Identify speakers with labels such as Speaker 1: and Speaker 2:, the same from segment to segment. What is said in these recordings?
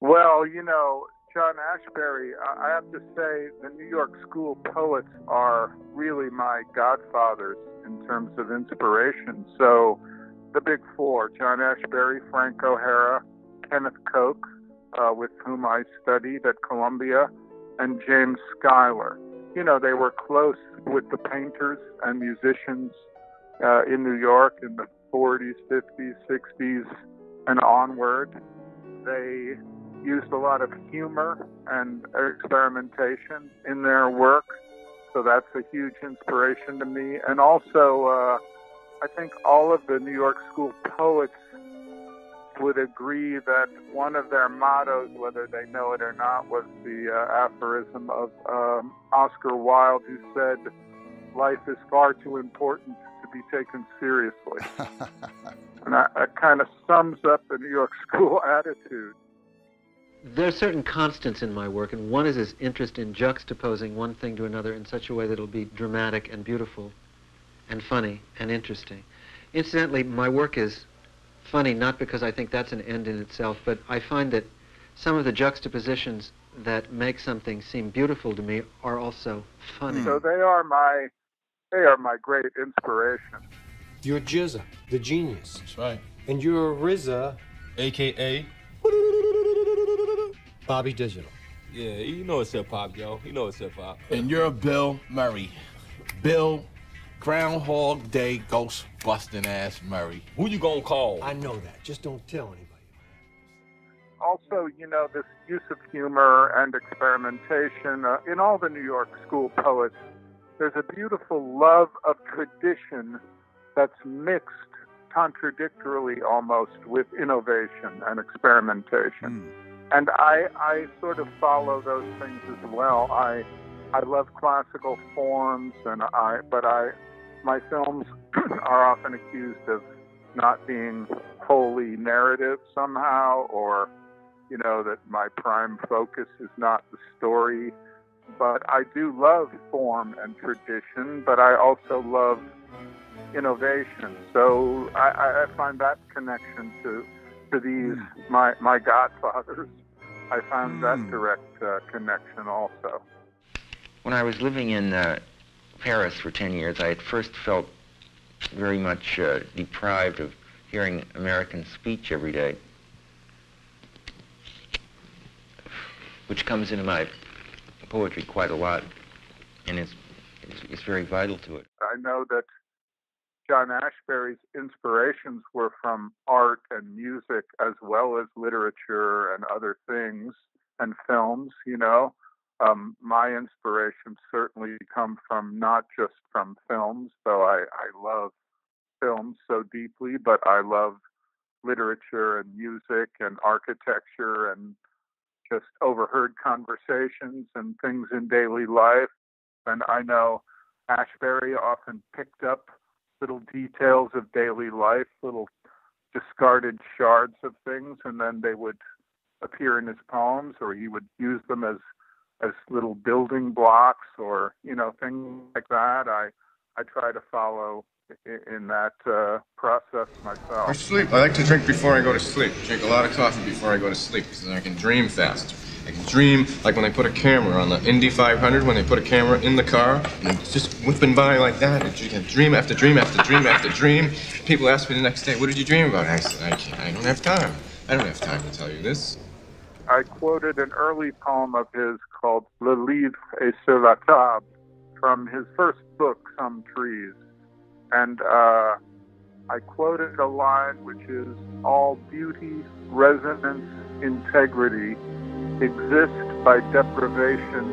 Speaker 1: Well, you know, John Ashbery, I have to say the New York School poets are really my godfathers in terms of inspiration. So the big four, John Ashbery, Frank O'Hara, Kenneth Koch, with whom I studied at Columbia, and James Schuyler. You know, they were close with the painters and musicians in New York in the 40s, 50s, 60s, and onward. They used a lot of humor and experimentation in their work, so that's a huge inspiration to me. And also, I think all of the New York School poets would agree that one of their mottos, whether they know it or not, was the aphorism of Oscar Wilde, who said, "Life is far too important to be taken seriously." And that kind of sums up the New York School attitude.
Speaker 2: There are certain constants in my work, and one is this interest in juxtaposing one thing to another in such a way that it'll be dramatic and beautiful and funny and interesting. Incidentally, my work is funny not because I think that's an end in itself, but I find that some of the juxtapositions that make something seem beautiful to me are also funny.
Speaker 1: So they are my great inspiration.
Speaker 3: You're Jizza, the genius.
Speaker 4: That's right.
Speaker 3: And you're RZA,
Speaker 4: AKA
Speaker 3: Bobby Digital.
Speaker 5: Yeah, you know it's hip-hop, yo. You know it's hip-hop.
Speaker 4: And you're Bill Murray. Bill Groundhog Day Ghost Busting Ass Murray.
Speaker 5: Who you gonna call?
Speaker 3: I know that. Just don't tell anybody.
Speaker 1: Also, you know, this use of humor and experimentation in all the New York School poets, there's a beautiful love of tradition that's mixed contradictorily almost with innovation and experimentation. And I sort of follow those things as well. I love classical forms, but my films are often accused of not being wholly narrative somehow, or, you know, that my prime focus is not the story. But I do love form and tradition, but I also love innovation. So I find that connection to these, my godfathers. I found that direct connection also.
Speaker 6: When I was living in Paris for 10 years, I at first felt very much deprived of hearing American speech every day, which comes into my poetry quite a lot, and it's very vital to it.
Speaker 1: I know that John Ashbery's inspirations were from art and music as well as literature and other things and films, you know. My inspirations certainly come from not just from films, though I love films so deeply, but I love literature and music and architecture and just overheard conversations and things in daily life. And I know Ashbery often picked up little details of daily life, little discarded shards of things, and then they would appear in his poems, or he would use them as little building blocks, or, you know, things like that. I try to follow in that process myself.
Speaker 7: I sleep. I like to drink before I go to sleep. Drink a lot of coffee before I go to sleep, because then I can dream faster. I can dream like when they put a camera on the Indy 500, when they put a camera in the car, and it's just whipping by like that. And you can dream after dream after dream after dream. People ask me the next day, "What did you dream about?" I said, I don't have time. I don't have time to tell you this.
Speaker 1: I quoted an early poem of his called Le Livre est sur la table from his first book, Some Trees. And I quoted a line which is, "All beauty, resonance, integrity exist by deprivation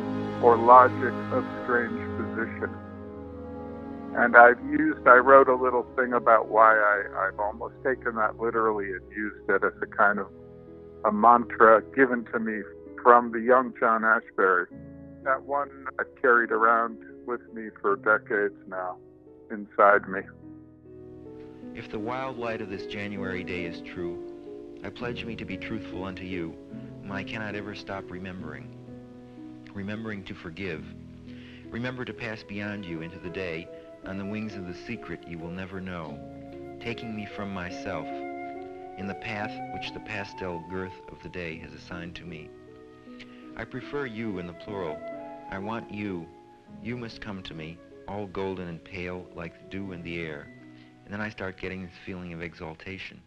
Speaker 1: or logic of strange position." And I wrote a little thing about why I've almost taken that literally and used it as a kind of a mantra given to me from the young John Ashbery. That one I've carried around with me for decades now, inside me.
Speaker 6: If the wild light of this January day is true, I pledge me to be truthful unto you, whom I cannot ever stop remembering. Remembering to forgive. Remember to pass beyond you into the day, on the wings of the secret you will never know, taking me from myself, in the path which the pastel girth of the day has assigned to me. I prefer you in the plural. I want you. You must come to me, all golden and pale like the dew in the air. And then I start getting this feeling of exaltation.